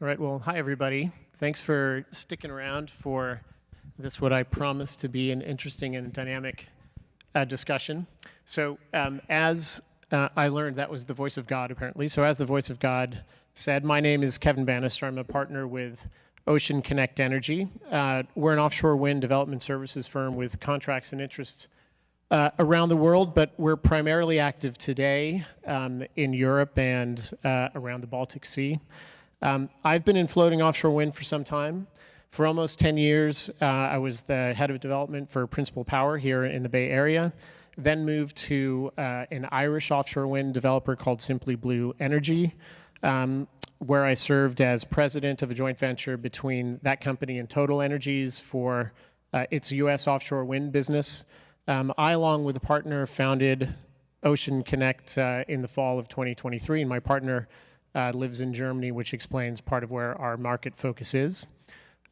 All right, well, hi everybody. Thanks for sticking around for this, what I promise to be an interesting and dynamic discussion. So as I learned, that was the voice of God, apparently. So as the voice of God said, my name is Kevin Banister. I'm a partner with Ocean Connect Energy. We're an offshore wind development services firm with contracts and interests around the world, but we're primarily active today in Europe and around the Baltic Sea. I've been in floating offshore wind for some time. For almost 10 years, I was the head of development for Principal Power here in the Bay Area, then moved to an Irish offshore wind developer called Simply Blue Energy, where I served as president of a joint venture between that company and Total Energies for its U.S. offshore wind business. I, along with a partner, founded Ocean Connect in the fall of 2023, and my partner lives in Germany, which explains part of where our market focus is.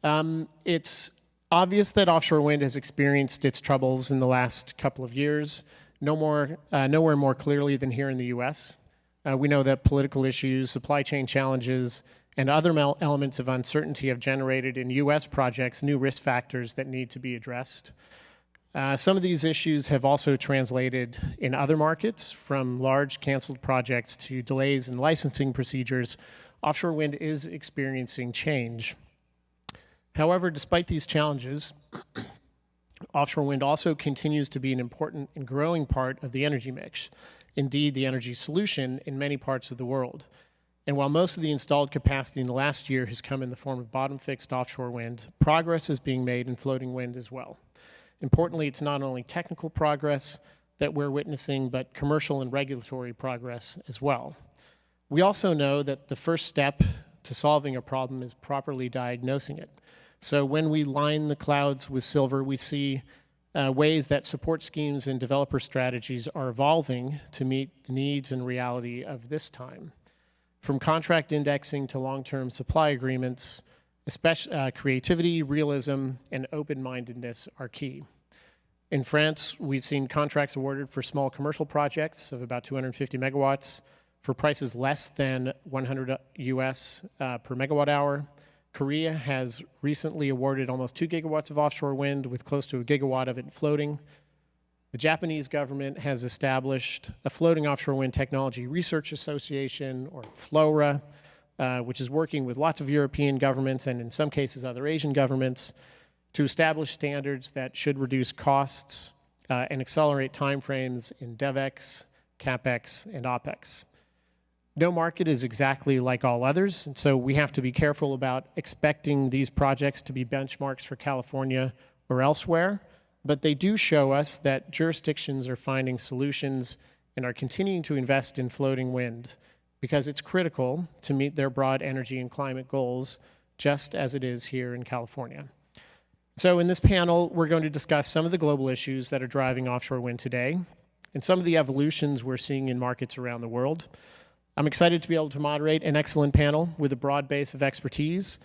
It's obvious that offshore wind has experienced its troubles in the last couple of years, nowhere more clearly than here in the U.S. We know that political issues, supply chain challenges, and other elements of uncertainty have generated in U.S. projects new risk factors that need to be addressed. Some of these issues have also translated in other markets, from large canceled projects to delays in licensing procedures. Offshore wind is experiencing change. However, despite these challenges, offshore wind also continues to be an important and growing part of the energy mix, indeed the energy solution in many parts of the world. And while most of the installed capacity in the last year has come in the form of bottom-fixed offshore wind, progress is being made in floating wind as well. Importantly, it's not only technical progress that we're witnessing, but commercial and regulatory progress as well. We also know that the first step to solving a problem is properly diagnosing it. So when we line the clouds with silver, we see ways that support schemes and developer strategies are evolving to meet the needs and reality of this time. From contract indexing to long-term supply agreements, especially creativity, realism, and open-mindedness are key. In France, we've seen contracts awarded for small commercial projects of about 250 megawatts for prices less than 100 US per megawatt hour. Korea has recently awarded almost 2 gigawatts of offshore wind with close to a gigawatt of it floating. The Japanese government has established a Floating Offshore Wind Technology Research Association, or FLORA, which is working with lots of European governments and in some cases other Asian governments to establish standards that should reduce costs and accelerate timeframes in DevEx, CapEx, and OpEx. No market is exactly like all others, and so we have to be careful about expecting these projects to be benchmarks for California or elsewhere, but they do show us that jurisdictions are finding solutions and are continuing to invest in floating wind, because it's critical to meet their broad energy and climate goals, just as it is here in California. So in this panel, we're going to discuss some of the global issues that are driving offshore wind today, and some of the evolutions we're seeing in markets around the world. I'm excited to be able to moderate an excellent panel with a broad base of expertise,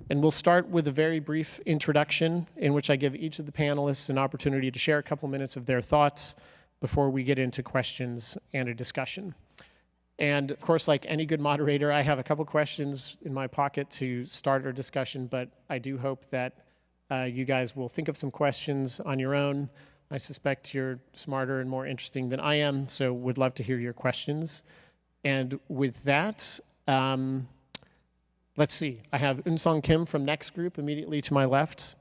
and we'll start with a very brief introduction in which I give each of the panelists an opportunity to share a couple minutes of their thoughts before we get into questions and a discussion. And of course, like any good moderator, I have a couple questions in my pocket to start our discussion, but I do hope that you guys will think of some questions on your own. I suspect you're smarter and more interesting than I am, so would love to hear your questions. And with that, let's see. I have Eunsung Kim from Next Group immediately to my left,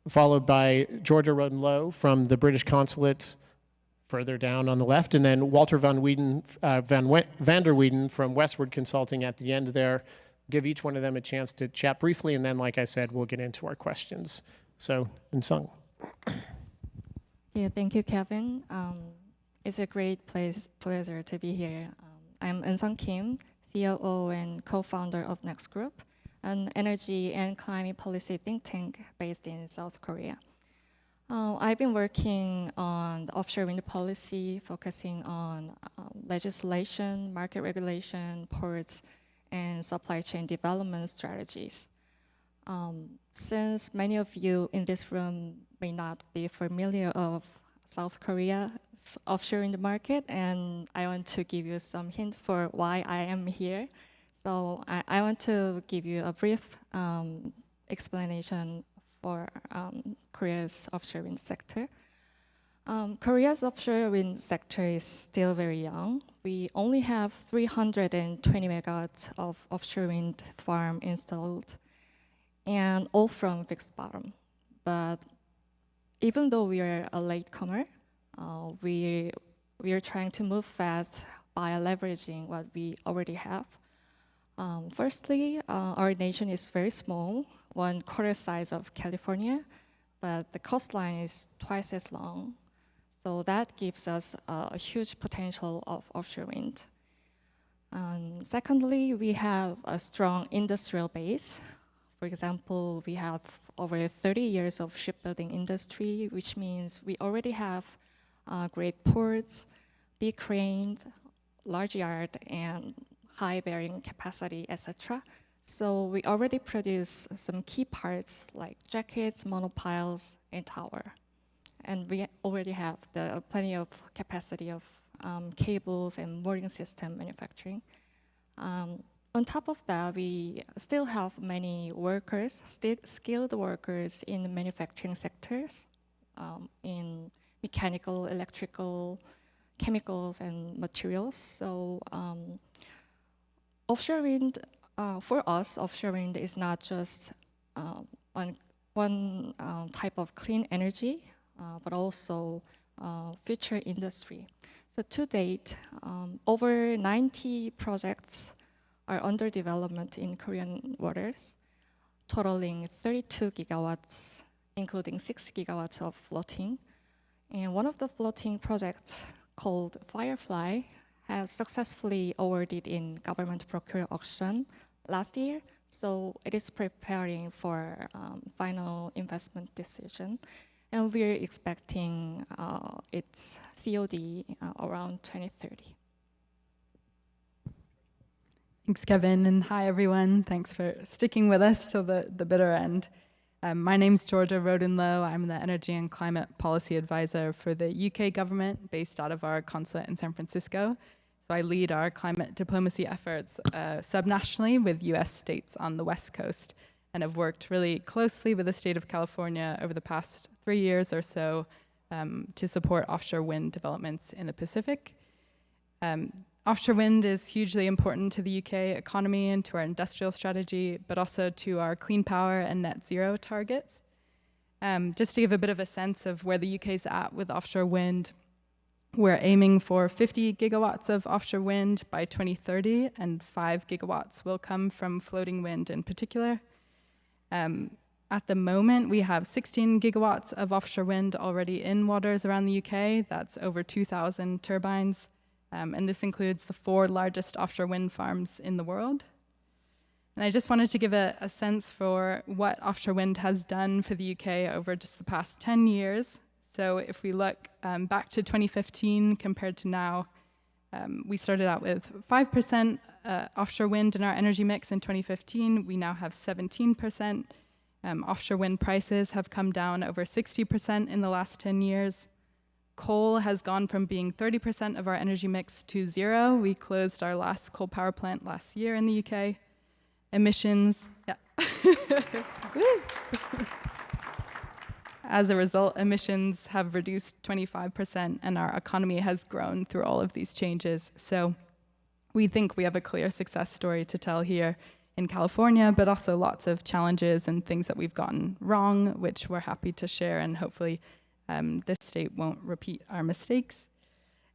followed by Georgia Roden Lowe from the British Consulate further down on the left, and then Walter van der Weiden from Westward Consulting at the end there. Give each one of them a chance to chat briefly, and then, like I said, we'll get into our questions. So, Eunsung. Yeah, thank you, Kevin. It's a great pleasure to be here. I'm Eunsung Kim, COO and co-founder of Next Group, an energy and climate policy think tank based in South Korea. I've been working on the offshore wind policy, focusing on legislation, market regulation, ports, and supply chain development strategies. Since many of you in this room may not be familiar of South Korea's offshore wind market, and I want to give you some hint for why I am here. So I want to give you a brief explanation for Korea's offshore wind sector. Korea's offshore wind sector is still very young. We only have 320 megawatts of offshore wind farm installed, and all from fixed bottom. But even though we are a latecomer, we are trying to move fast by leveraging what we already have. Firstly, our nation is very small, 1/4 size of California, but the coastline is twice as long. So that gives us a huge potential of offshore wind. Secondly, we have a strong industrial base. For example, we have over 30 years of shipbuilding industry, which means we already have great ports, big cranes, large yard, and high bearing capacity, etc. So we already produce some key parts like jackets, monopiles, and tower. And we already have plenty of capacity of cables and mooring system manufacturing. On top of that, we still have many workers, skilled workers in the manufacturing sectors, in mechanical, electrical, chemicals, and materials. So offshore wind, for us, offshore wind is not just one type of clean energy, but also future industry. So to date, over 90 projects are under development in Korean waters, totaling 32 gigawatts, including 6 gigawatts of floating. And one of the floating projects, called Firefly, has successfully awarded in government procure auction last year. So it is preparing for final investment decision. And we're expecting its COD around 2030. Thanks, Kevin, and hi, everyone. Thanks for sticking with us till the bitter end. My name's Georgia Roden Lowe. I'm the Energy and Climate Policy Advisor for the UK government based out of our consulate in San Francisco. So I lead our climate diplomacy efforts subnationally with US states on the West Coast, and have worked really closely with the state of California over the past 3 years or so to support offshore wind developments in the Pacific. Offshore wind is hugely important to the UK economy and to our industrial strategy, but also to our clean power and net zero targets. Just to give a bit of a sense of where the UK's at with offshore wind, we're aiming for 50 gigawatts of offshore wind by 2030, and 5 gigawatts will come from floating wind in particular. At the moment, we have 16 gigawatts of offshore wind already in waters around the UK. That's over 2,000 turbines. And this includes the 4 largest offshore wind farms in the world. And I just wanted to give a sense for what offshore wind has done for the UK over just the past 10 years. So if we look back to 2015 compared to now, we started out with 5% offshore wind in our energy mix in 2015. We now have 17%. Offshore wind prices have come down over 60% in the last 10 years. Coal has gone from being 30% of our energy mix to 0. We closed our last coal power plant last year in the UK. Emissions, yeah. As a result, emissions have reduced 25%, and our economy has grown through all of these changes. So we think we have a clear success story to tell here in California, but also lots of challenges and things that we've gotten wrong, which we're happy to share, and hopefully this state won't repeat our mistakes.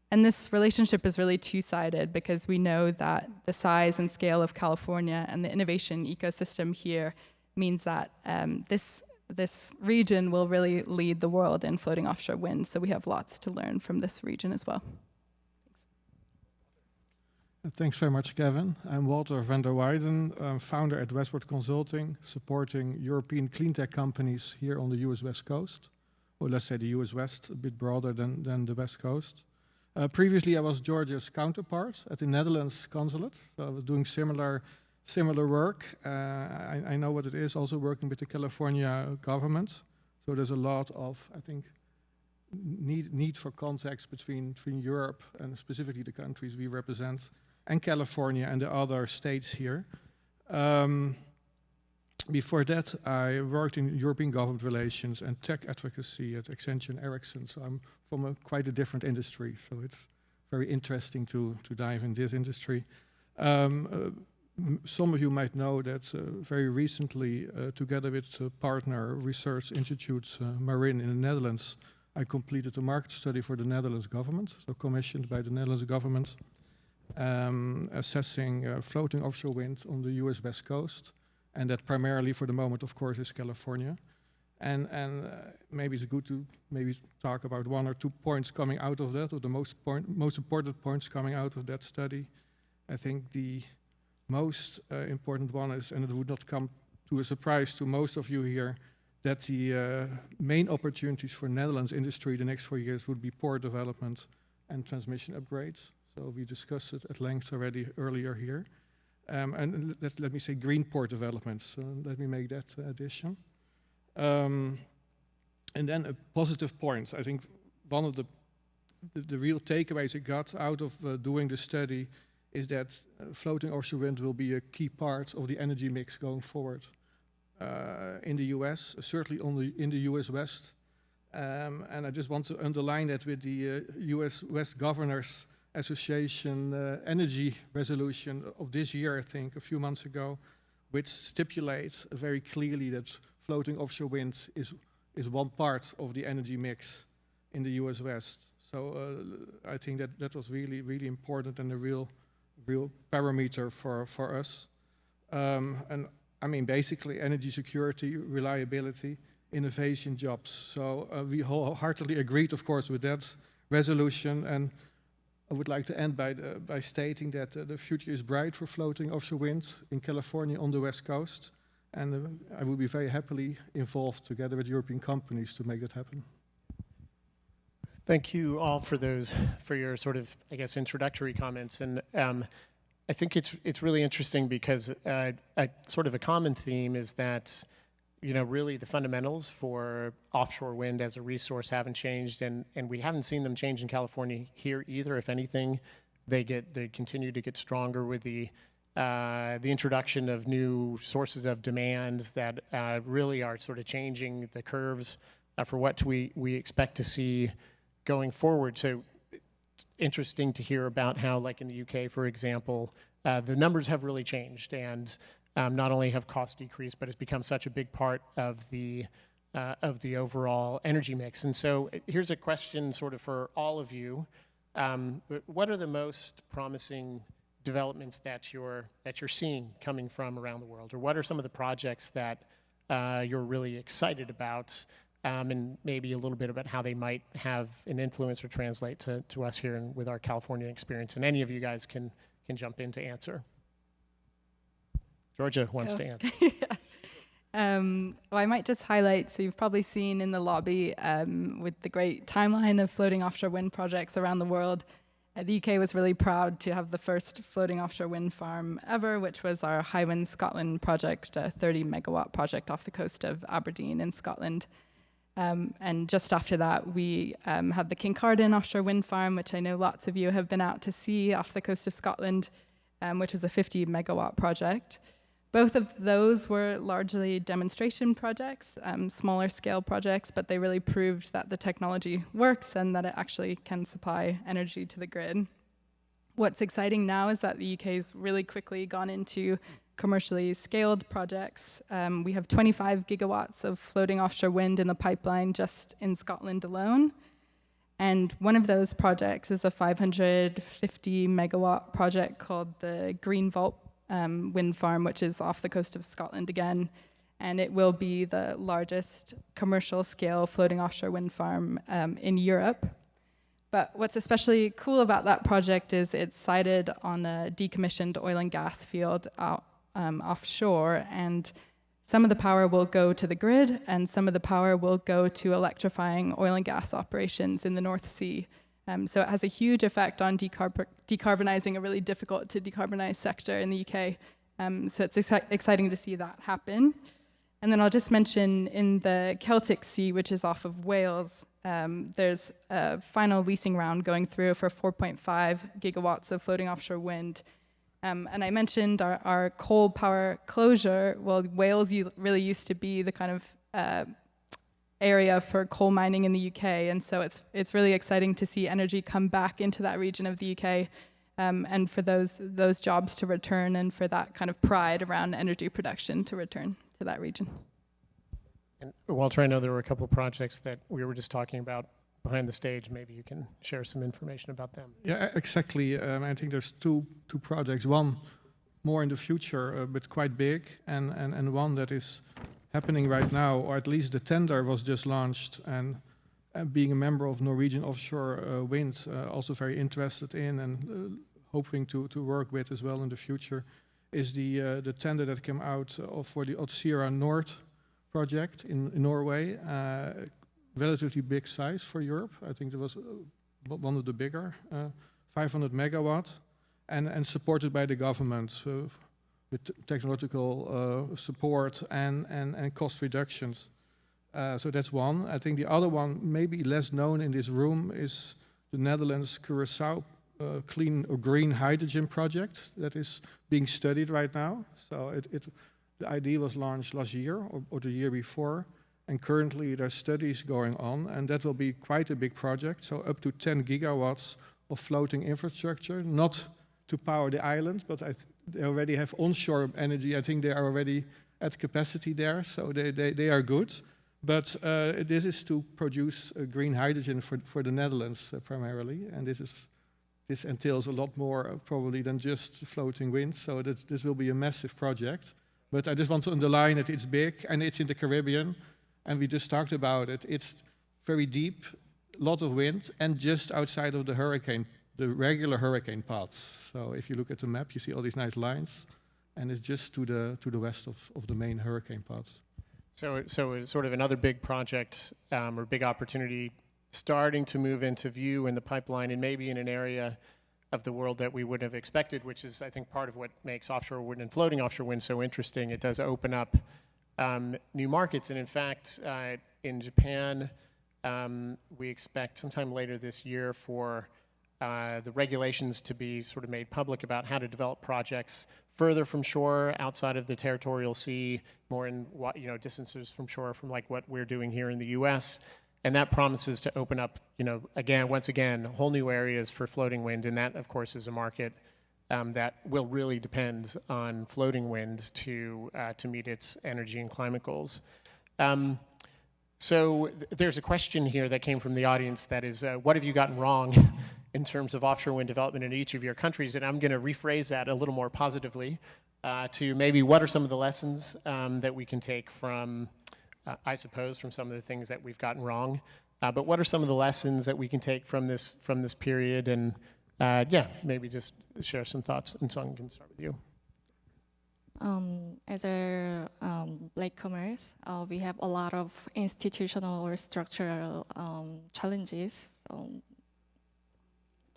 And this relationship is really two-sided, because we know that the size and scale of California and the innovation ecosystem here means that this region will really lead the world in floating offshore wind. So we have lots to learn from this region as well. Thanks very much, Kevin. I'm Walter van der Weiden, founder at Westward Consulting, supporting European cleantech companies here on the US West Coast. Or let's say the US West, a bit broader than the West Coast. Previously, I was Georgia's counterpart at the Netherlands consulate. So I was doing similar work. I know what it is, also working with the California government. So there's a lot of, I think, need for context between Europe and specifically the countries we represent and California and the other states here. Before that, I worked in European government relations and tech advocacy at Accenture and Ericsson, so I'm from quite a different industry, so it's very interesting to dive in this industry. Some of you might know that very recently, together with partner Research Institute Marin in the Netherlands, I completed a market study for the Netherlands government, so commissioned by the Netherlands government, assessing floating offshore wind on the US West Coast. And that primarily for the moment, of course, is California. And maybe it's good to maybe talk about 1 or 2 points coming out of that, or the most important points coming out of that study. I think the most important one is, and it would not come to a surprise to most of you here, that the main opportunities for Netherlands industry the next 4 years would be port development and transmission upgrades. So we discussed it at length already earlier here. And let me say green port developments. Let me make that addition. And then a positive point. I think one of the real takeaways I got out of doing the study is that floating offshore wind will be a key part of the energy mix going forward in the US, certainly in the US West. And I just want to underline that with the US West Governors Association energy resolution of this year, I think, a few months ago, which stipulates very clearly that floating offshore wind is one part of the energy mix in the US West. So I think that was really, really important and a real parameter for us. And I mean, basically energy security, reliability, innovation, jobs. So we wholeheartedly agreed, of course, with that resolution. And I would like to end by stating that the future is bright for floating offshore wind in California on the West Coast. And I would be very happily involved together with European companies to make that happen. Thank you all for your sort of, I guess, introductory comments. And I think it's really interesting because sort of a common theme is that, you know, really the fundamentals for offshore wind as a resource haven't changed, and we haven't seen them change in California here either. If anything, they continue to get stronger with the introduction of new sources of demand that really are sort of changing the curves for what we expect to see going forward. So it's interesting to hear about how, like in the UK, for example, the numbers have really changed, and not only have costs decreased, but it's become such a big part of the overall energy mix. And so here's a question sort of for all of you. What are the most promising developments that you're seeing coming from around the world? Or what are some of the projects that you're really excited about, and maybe a little bit about how they might have an influence or translate to us here with our California experience? And any of you guys can jump in to answer. Georgia wants to answer. Well, I might just highlight, so you've probably seen in the lobby with the great timeline of floating offshore wind projects around the world, the UK was really proud to have the first floating offshore wind farm ever, which was our Hywind Scotland project, a 30 megawatt project off the coast of Aberdeen in Scotland. And just after that, we had the Kincardine offshore wind farm, which I know lots of you have been out to see off the coast of Scotland, which was a 50 megawatt project. Both of those were largely demonstration projects, smaller scale projects, but they really proved that the technology works and that it actually can supply energy to the grid. What's exciting now is that the UK's really quickly gone into commercially scaled projects. We have 25 gigawatts of floating offshore wind in the pipeline just in Scotland alone. And one of those projects is a 550 megawatt project called the Green Vault wind farm, which is off the coast of Scotland again. And it will be the largest commercial scale floating offshore wind farm in Europe. But what's especially cool about that project is it's sited on a decommissioned oil and gas field offshore, and some of the power will go to the grid and some of the power will go to electrifying oil and gas operations in the North Sea. So it has a huge effect on decarbonizing a really difficult to decarbonize sector in the UK. So it's exciting to see that happen. And then I'll just mention in the Celtic Sea, which is off of Wales, there's a final leasing round going through for 4.5 gigawatts of floating offshore wind. And I mentioned our coal power closure. Well, Wales really used to be the kind of area for coal mining in the UK, and so it's really exciting to see energy come back into that region of the UK, and for those jobs to return, and for that kind of pride around energy production to return to that region. And Walter, I know there were a couple of projects that we were just talking about behind the stage. Maybe you can share some information about them. Yeah, exactly. I think there's two projects. One more in the future, but quite big, and one that is happening right now, or at least the tender was just launched. And being a member of Norwegian Offshore Wind, also very interested in and hoping to work with as well in the future, is the tender that came out for the Utsira North project in Norway. Relatively big size for Europe. I think it was one of the bigger, 500 megawatt, and supported by the government with technological support and cost reductions. So that's one. I think the other one, maybe less known in this room, is the Netherlands Curaçao clean or green hydrogen project that is being studied right now. So the idea was launched last year or the year before. And currently there's studies going on, and that will be quite a big project. So up to 10 gigawatts of floating infrastructure, not to power the island, but they already have onshore energy. I think they are already at capacity there, so they are good. But this is to produce green hydrogen for the Netherlands primarily, and this entails a lot more probably than just floating wind. So this will be a massive project. But I just want to underline that it's big and it's in the Caribbean. And we just talked about it. It's very deep, a lot of wind, and just outside of the regular hurricane paths. So if you look at the map, you see all these nice lines, and it's just to the west of the main hurricane paths. So it's sort of another big project or big opportunity starting to move into view in the pipeline, and maybe in an area of the world that we wouldn't have expected, which is, I think, part of what makes offshore wind and floating offshore wind so interesting. It does open up new markets, and in fact, in Japan, we expect sometime later this year for the regulations to be sort of made public about how to develop projects further from shore, outside of the territorial sea, more in distances from shore, from like what we're doing here in the U.S. And that promises to open up, once again, whole new areas for floating wind, and that, of course, is a market that will really depend on floating wind to meet its energy and climate goals. So there's a question here that came from the audience that is, what have you gotten wrong in terms of offshore wind development in each of your countries? And I'm going to rephrase that a little more positively to maybe what are some of the lessons that we can take from, I suppose, from some of the things that we've gotten wrong. But what are some of the lessons that we can take from this period? And maybe just share some thoughts. And Sung can start with you. As a latecomers, we have a lot of institutional or structural challenges. So,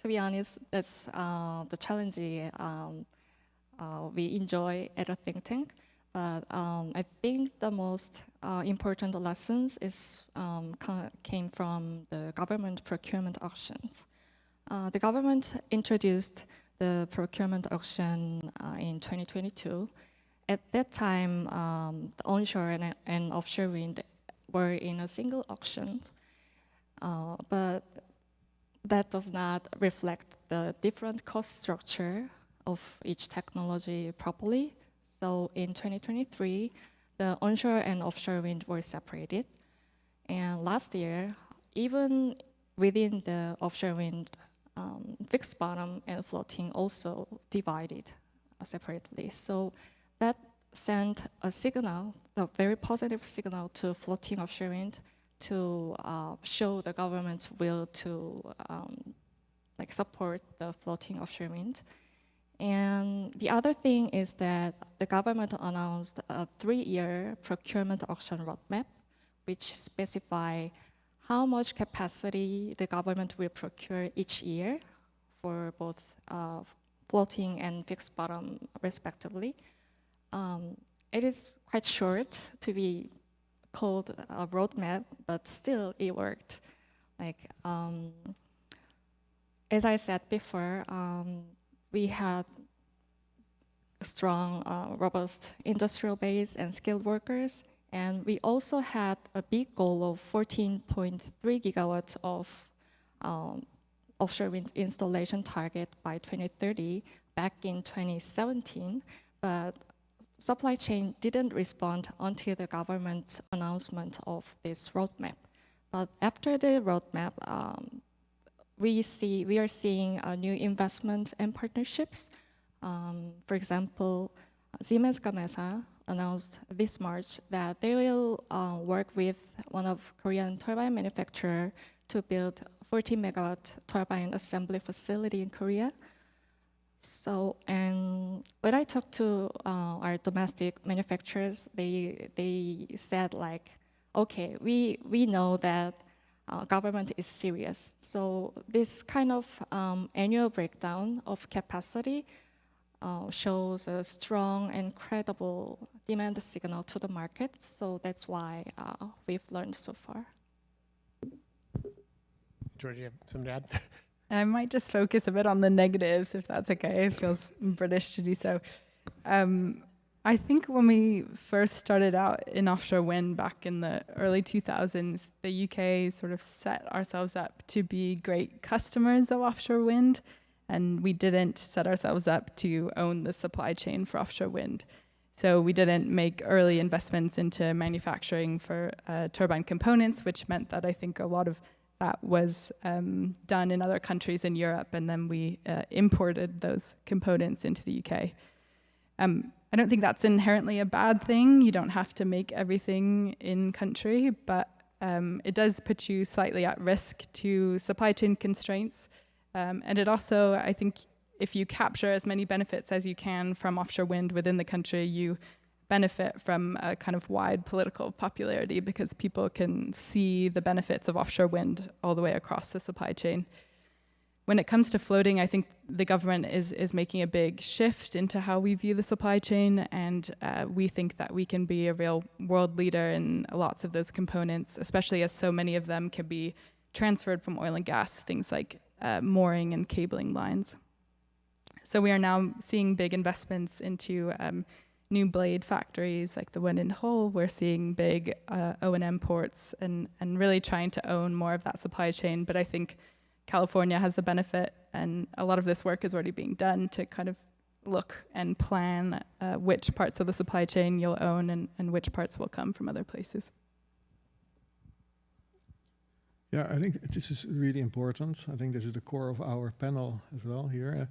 to be honest, that's the challenge we enjoy at a think tank. But I think the most important lessons came from the government procurement auctions. The government introduced the procurement auction in 2022. At that time, the onshore and offshore wind were in a single auction, but that does not reflect the different cost structure of each technology properly. So in 2023, the onshore and offshore wind were separated. And last year, even within the offshore wind, fixed bottom and floating also divided separately. So that sent a signal, a very positive signal to floating offshore wind to show the government's will to support the floating offshore wind. And the other thing is that the government announced a 3-year procurement auction roadmap, which specify how much capacity the government will procure each year for both floating and fixed bottom, respectively. It is quite short to be called a roadmap, but still it worked. As I said before, we had strong, robust industrial base and skilled workers. And we also had a big goal of 14.3 gigawatts of offshore wind installation target by 2030 back in 2017. But supply chain didn't respond until the government's announcement of this roadmap. But after the roadmap, we are seeing new investment and partnerships. For example, Siemens Gamesa announced this March that they will work with one of Korean turbine manufacturer to build 40 megawatt turbine assembly facility in Korea. So, and when I talked to our domestic manufacturers, they said like, okay, we know that government is serious. So this kind of annual breakdown of capacity shows a strong and credible demand signal to the market. So that's why we've learned so far. George, you have something to add? I might just focus a bit on the negatives, if that's okay. It feels British to do so. I think when we first started out in offshore wind back in the early 2000s, the UK sort of set ourselves up to be great customers of offshore wind, and we didn't set ourselves up to own the supply chain for offshore wind. So we didn't make early investments into manufacturing for turbine components, which meant that I think a lot of that was done in other countries in Europe, and then we imported those components into the UK. I don't think that's inherently a bad thing. You don't have to make everything in country, but it does put you slightly at risk to supply chain constraints. And it also, I think, if you capture as many benefits as you can from offshore wind within the country, you benefit from a kind of wide political popularity because people can see the benefits of offshore wind all the way across the supply chain. When it comes to floating, I think the government is making a big shift into how we view the supply chain, and we think that we can be a real world leader in lots of those components, especially as so many of them can be transferred from oil and gas, things like mooring and cabling lines. So we are now seeing big investments into new blade factories like the one in Hull. We're seeing big O&M ports and really trying to own more of that supply chain. But I think California has the benefit, and a lot of this work is already being done to kind of look and plan which parts of the supply chain you'll own and which parts will come from other places. Yeah, I think this is really important. I think this is the core of our panel as well here.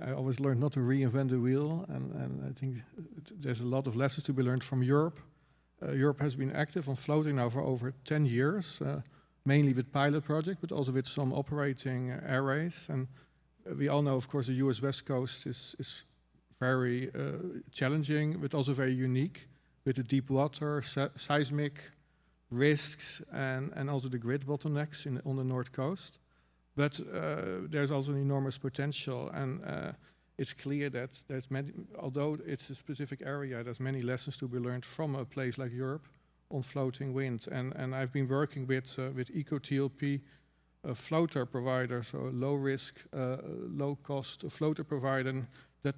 I always learned not to reinvent the wheel, and I think there's a lot of lessons to be learned from Europe. Europe has been active on floating now for over 10 years, mainly with pilot projects, but also with some operating arrays. And we all know, of course, the US West Coast is very challenging, but also very unique with the deep water, seismic risks, and also the grid bottlenecks on the North Coast. But there's also an enormous potential, and it's clear that there's many, although it's a specific area, there's many lessons to be learned from a place like Europe on floating wind. And I've been working with EcoTLP, a floater provider, so a low-risk, low-cost floater provider that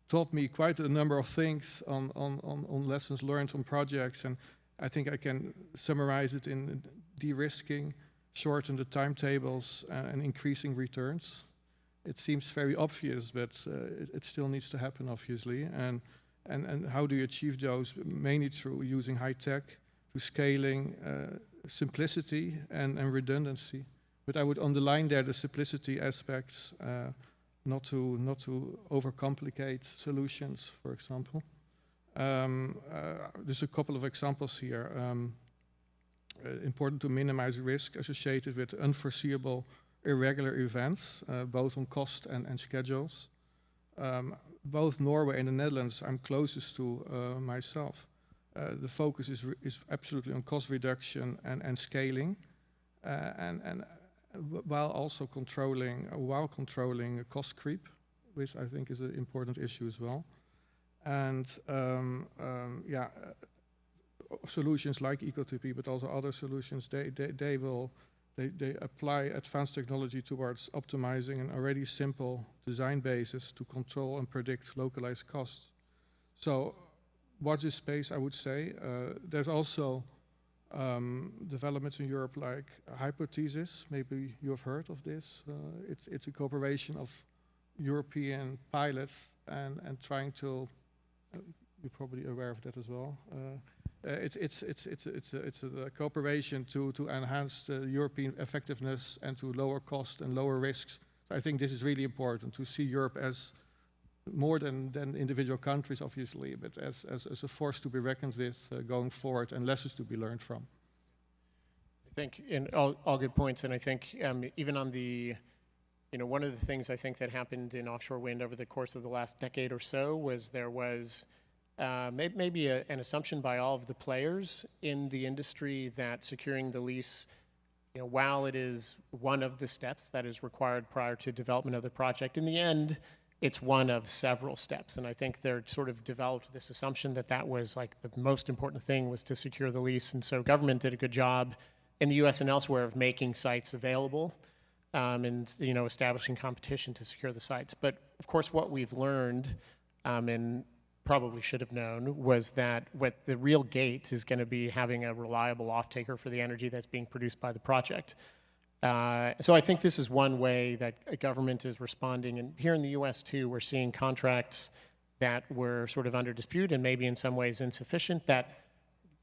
taught me quite a number of things on lessons learned on projects. And I think I can summarize it in de-risking, shorten the timetables, and increasing returns. It seems very obvious, but it still needs to happen, obviously. And how do you achieve those? Mainly through using high tech, through scaling, simplicity, and redundancy. But I would underline there the simplicity aspects, not to overcomplicate solutions, for example. There's a couple of examples here. Important to minimize risk associated with unforeseeable irregular events, both on cost and schedules. Both Norway and the Netherlands I'm closest to myself. The focus is absolutely on cost reduction and scaling, and while also controlling cost creep, which I think is an important issue as well. And solutions like EcoTP, but also other solutions, they will they apply advanced technology towards optimizing an already simple design basis to control and predict localized costs. So watch this space, I would say. There's also developments in Europe like Hypothesis. Maybe you have heard of this. It's a cooperation of European pilots and trying to, you're probably aware of that as well. It's a cooperation to enhance the European effectiveness and to lower cost and lower risks. So I think this is really important to see Europe as more than individual countries, obviously, but as a force to be reckoned with going forward and lessons to be learned from. I think, and all good points, and I think even on the, one of the things I think that happened in offshore wind over the course of the last decade or so was there was maybe an assumption by all of the players in the industry that securing the lease, while it is one of the steps that is required prior to development of the project, in the end, it's one of several steps. And I think they're sort of developed this assumption that that was like the most important thing was to secure the lease. And so government did a good job in the US and elsewhere of making sites available and establishing competition to secure the sites. But of course, what we've learned and probably should have known was that what the real gate is going to be having a reliable off-taker for the energy that's being produced by the project. So I think this is one way that a government is responding. And here in the US too, we're seeing contracts that were sort of under dispute and maybe in some ways insufficient that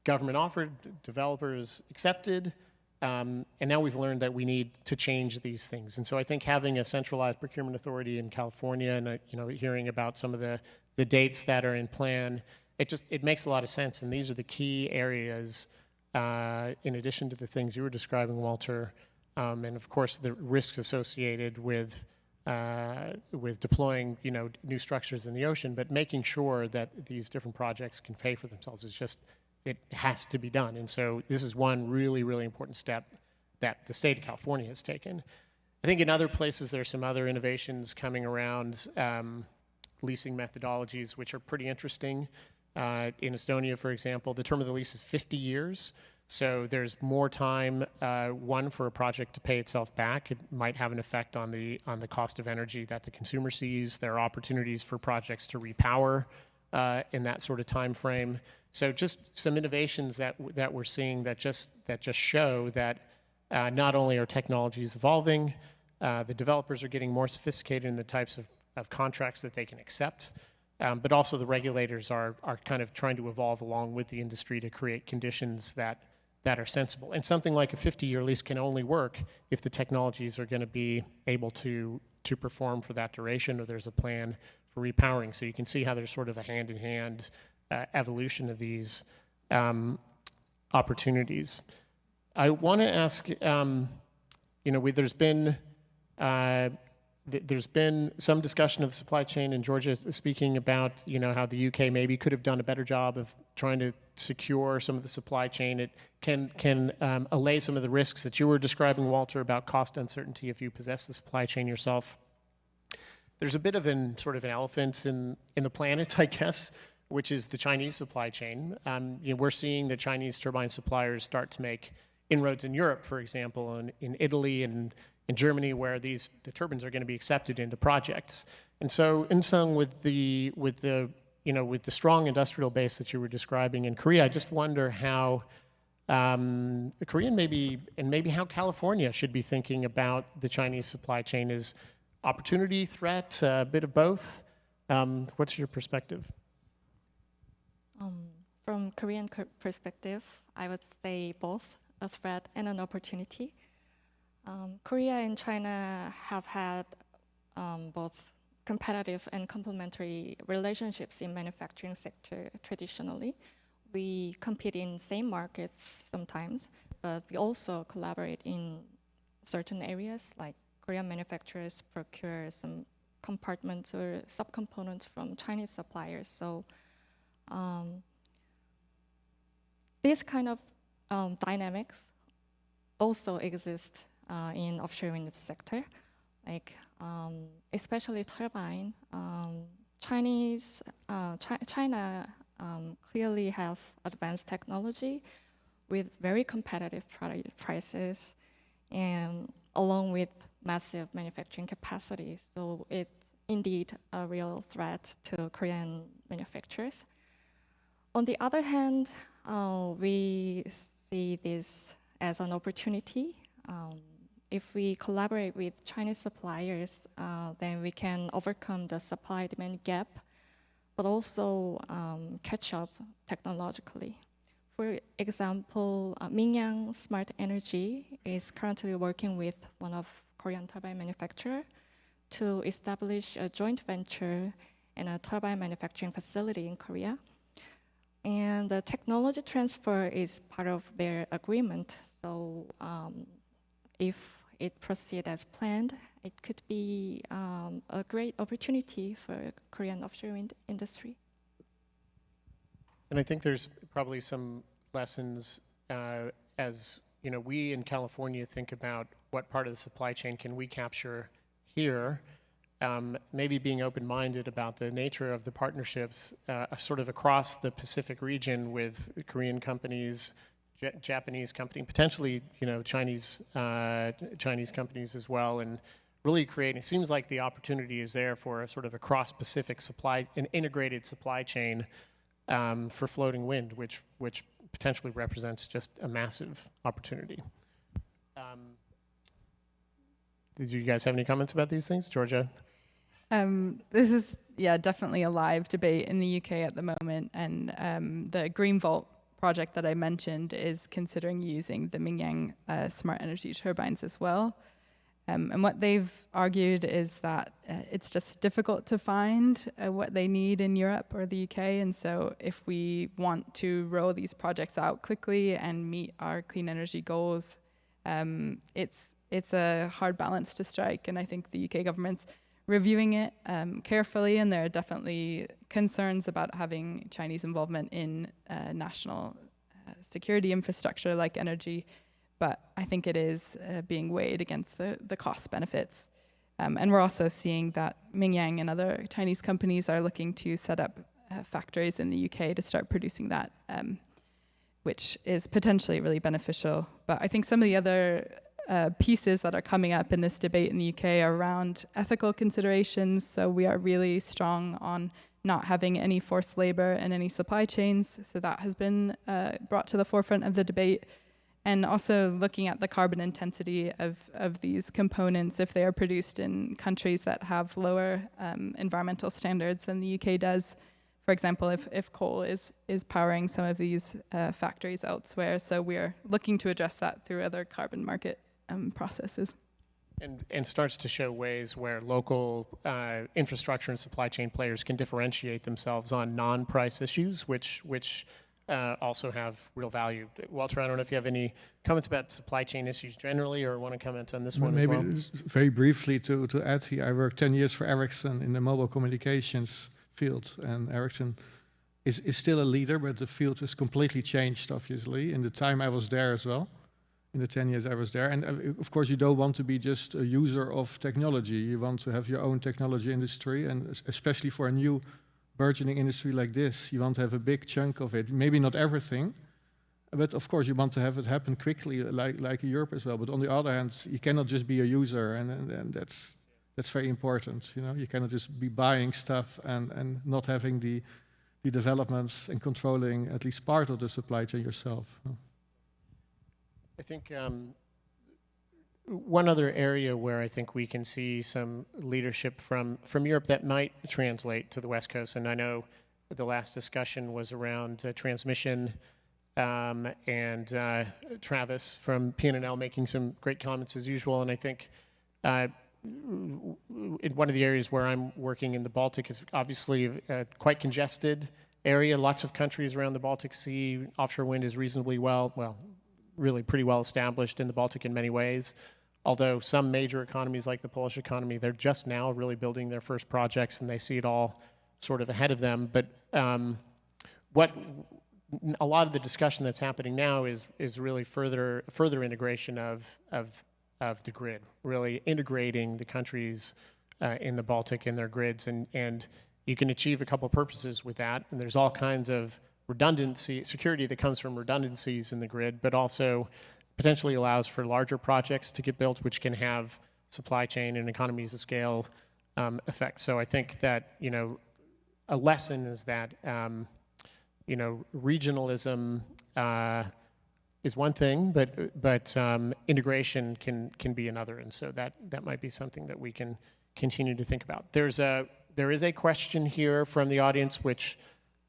government offered, developers accepted, and now we've learned that we need to change these things. And so I think having a centralized procurement authority in California and hearing about some of the dates that are in plan, it makes a lot of sense. And these are the key areas, in addition to the things you were describing, Walter, and of course the risks associated with deploying new structures in the ocean, but making sure that these different projects can pay for themselves is just, it has to be done. And so this is one really, really important step that the state of California has taken. I think in other places there's some other innovations coming around leasing methodologies which are pretty interesting. In Estonia, for example, the term of the lease is 50 years. So there's more time, one, for a project to pay itself back. It might have an effect on the cost of energy that the consumer sees. There are opportunities for projects to repower in that sort of time frame. So just some innovations that we're seeing that just show that not only are technologies evolving, the developers are getting more sophisticated in the types of contracts that they can accept, but also the regulators are kind of trying to evolve along with the industry to create conditions that are sensible. And something like a 50-year lease can only work if the technologies are going to be able to perform for that duration, or there's a plan for repowering. So you can see how there's sort of a hand-in-hand evolution of these opportunities. I want to ask, there's been some discussion of the supply chain, and Georgia speaking about how the UK maybe could have done a better job of trying to secure some of the supply chain. It can allay some of the risks that you were describing, Walter, about cost uncertainty if you possess the supply chain yourself. There's a bit of an elephant in the planet, I guess, which is the Chinese supply chain. We're seeing the Chinese turbine suppliers start to make inroads in Europe, for example, in Italy and in Germany, where the turbines are going to be accepted into projects. And so, Eunsung, with the strong industrial base that you were describing in Korea, I just wonder how Korea and maybe how California should be thinking about the Chinese supply chain. Is opportunity, threat, a bit of both? What's your perspective? From Korean perspective, I would say both a threat and an opportunity. Korea and China have had both competitive and complementary relationships in manufacturing sector traditionally. We compete in same markets sometimes, but we also collaborate in certain areas, like Korean manufacturers procure some compartments or subcomponents from Chinese suppliers. So this kind of dynamics also exist in offshore wind sector, like especially turbine. China clearly have advanced technology with very competitive prices, and along with massive manufacturing capacity. So it's indeed a real threat to Korean manufacturers. On the other hand, we see this as an opportunity. If we collaborate with Chinese suppliers, then we can overcome the supply-demand gap, but also catch up technologically. For example, Mingyang Smart Energy is currently working with one of Korean turbine manufacturer to establish a joint venture and a turbine manufacturing facility in Korea. And the technology transfer is part of their agreement. So if it proceeds as planned, it could be a great opportunity for Korean offshore wind industry. And I think there's probably some lessons as we in California think about what part of the supply chain can we capture here. Maybe being open-minded about the nature of the partnerships sort of across the Pacific region with Korean companies, Japanese company, potentially Chinese companies as well, and really creating. It seems like the opportunity is there for a sort of a cross-Pacific an integrated supply chain for floating wind, which potentially represents just a massive opportunity. Did you guys have any comments about these things, Georgia? This is definitely a live debate in the UK at the moment, and the Green Vault project that I mentioned is considering using the Mingyang smart energy turbines as well. And what they've argued is that it's just difficult to find what they need in Europe or the UK. And so if we want to roll these projects out quickly and meet our clean energy goals, it's a hard balance to strike. And I think the UK government's reviewing it carefully, and there are definitely concerns about having Chinese involvement in national security infrastructure like energy. But I think it is being weighed against the cost benefits. And we're also seeing that Mingyang and other Chinese companies are looking to set up factories in the UK to start producing that, which is potentially really beneficial. But I think some of the other pieces that are coming up in this debate in the UK are around ethical considerations. So we are really strong on not having any forced labor in any supply chains. So that has been brought to the forefront of the debate. And also looking at the carbon intensity of these components if they are produced in countries that have lower environmental standards than the UK does. For example, if coal is powering some of these factories elsewhere. So we're looking to address that through other carbon market processes. And starts to show ways where local infrastructure and supply chain players can differentiate themselves on non-price issues, which also have real value. Walter, I don't know if you have any comments about supply chain issues generally or want to comment on this one Maybe as well? very briefly to add here, I worked 10 years for Ericsson in the mobile communications field, and Ericsson is still a leader, but the field has completely changed, obviously, in the time I was there as well, in the 10 years I was there. And of course, you don't want to be just a user of technology. You want to have your own technology industry, and especially for a new burgeoning industry like this, you want to have a big chunk of it. Maybe not everything, but of course you want to have it happen quickly, like in Europe as well. But on the other hand, you cannot just be a user, and that's very important. You cannot just be buying stuff and not having the developments and controlling at least part of the supply chain yourself. I think one other area where I think we can see some leadership from Europe that might translate to the West Coast, and I know the last discussion was around transmission, and Travis from PNL making some great comments as usual, and I think in one of the areas where I'm working in the Baltic is obviously a quite congested area, lots of countries around the Baltic Sea. Offshore wind is reasonably really pretty well established in the Baltic in many ways. Although some major economies like the Polish economy, they're just now really building their first projects and they see it all sort of ahead of them. But what a lot of the discussion that's happening now is really further integration of the grid, really integrating the countries in the Baltic in their grids, and you can achieve a couple of purposes with that. And there's all kinds of redundancy, security that comes from redundancies in the grid, but also potentially allows for larger projects to get built, which can have supply chain and economies of scale effects. So I think that, a lesson is that, regionalism is one thing, but integration can be another, and so that might be something that we can continue to think about. There is a question here from the audience which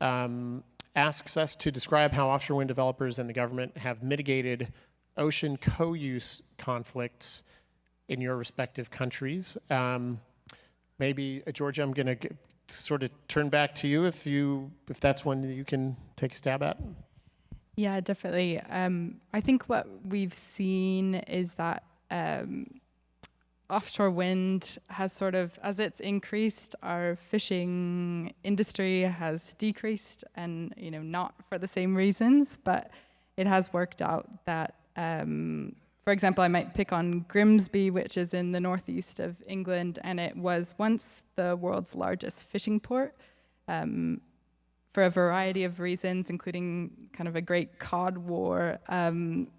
asks us to describe how offshore wind developers and the government have mitigated ocean co-use conflicts in your respective countries. Maybe, Georgia, I'm going to sort of turn back to you if that's one that you can take a stab at. Yeah, definitely. I think what we've seen is that offshore wind has sort of, as it's increased, our fishing industry has decreased, and not for the same reasons, but it has worked out that, for example, I might pick on Grimsby, which is in the northeast of England, and it was once the world's largest fishing port. For a variety of reasons, including kind of a great cod war,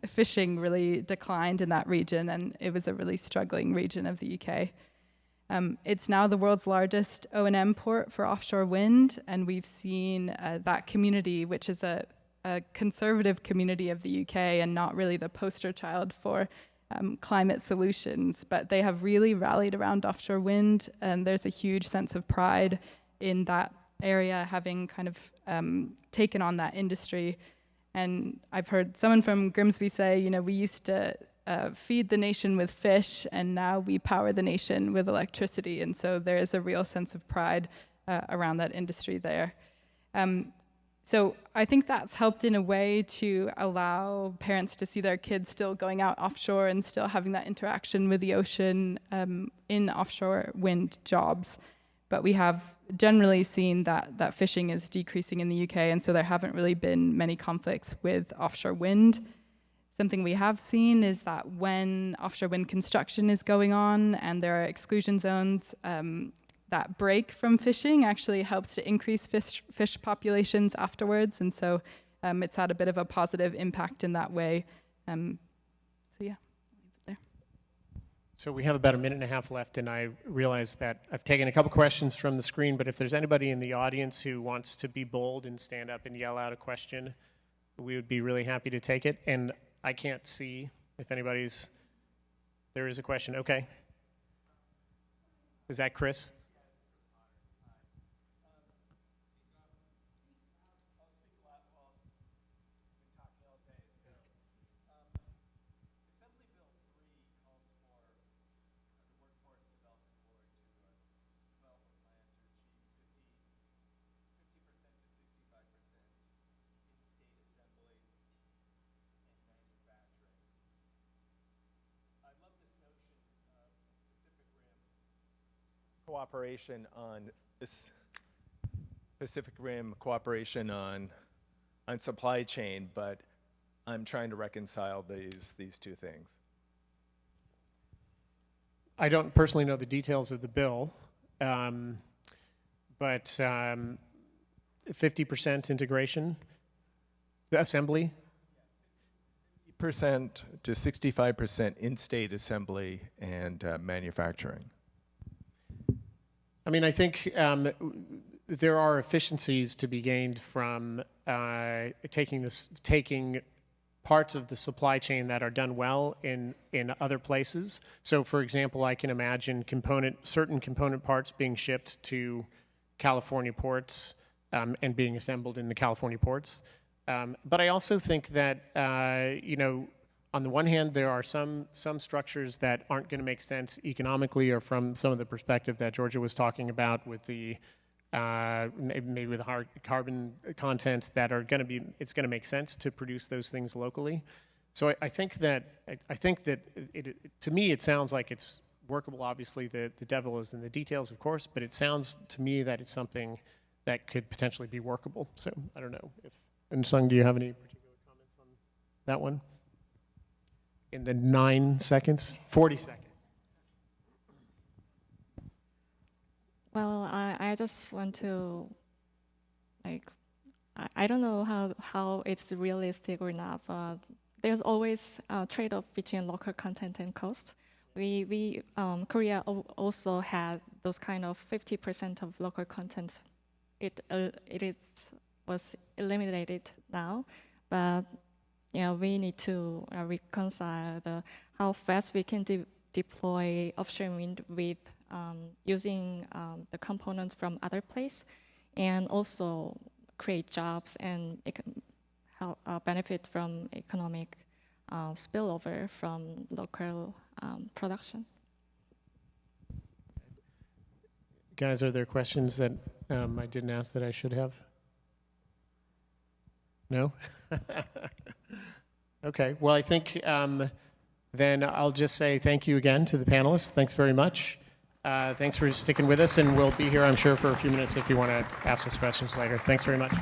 fishing really declined in that region, and it was a really struggling region of the UK. It's now the world's largest O&M port for offshore wind, and we've seen that community, which is a conservative community of the UK and not really the poster child for climate solutions, but they have really rallied around offshore wind, and there's a huge sense of pride in that area, having kind of taken on that industry. And I've heard someone from Grimsby say, we used to feed the nation with fish, and now we power the nation with electricity. And so there is a real sense of pride around that industry there. So I think that's helped in a way to allow parents to see their kids still going out offshore and still having that interaction with the ocean in offshore wind jobs. But we have generally seen that fishing is decreasing in the UK, and so there haven't really been many conflicts with offshore wind. Something we have seen is that when offshore wind construction is going on and there are exclusion zones, that break from fishing actually helps to increase fish populations afterwards, and so it's had a bit of a positive impact in that way. So yeah. So we have about a minute and a half left, and I realize that I've taken a couple questions from the screen, but if there's anybody in the audience who wants to be bold and stand up and yell out a question, we would be really happy to take it. And I can't see if there is a question. Okay. Is that Chris? Cooperation on this Pacific Rim cooperation on supply chain, but I'm trying to reconcile these two things. I don't personally know the details of the bill, but 50% integration, the assembly? 50% to 65% in-state assembly and manufacturing. I mean, I think there are efficiencies to be gained from taking parts of the supply chain that are done well in other places. So, for example, I can imagine certain component parts being shipped to California ports and being assembled in the California ports. But I also think that on the one hand, there are some structures that aren't going to make sense economically, or from some of the perspective that Georgia was talking about with the maybe with the hard carbon content that are going to be, it's going to make sense to produce those things locally. So I think that to me it sounds like it's workable. Obviously, the devil is in the details, of course, but it sounds to me that it's something that could potentially be workable. So I don't know if Eunsung, do you have any particular comments on that one? In the 40 seconds. Well, I just want to, I don't know how it's realistic or not, but there's always a trade-off between local content and cost. Korea also had those kind of 50% of local content. Was eliminated now, but we need to reconcile how fast we can deploy offshore wind with using the components from other place, and also create jobs and benefit from economic spillover from local production. Guys, are there questions that I didn't ask that I should have? No? Okay, well, I think then I'll just say thank you again to the panelists. Thanks very much. Thanks for sticking with us, and we'll be here, I'm sure, for a few minutes if you want to ask us questions later. Thanks very much.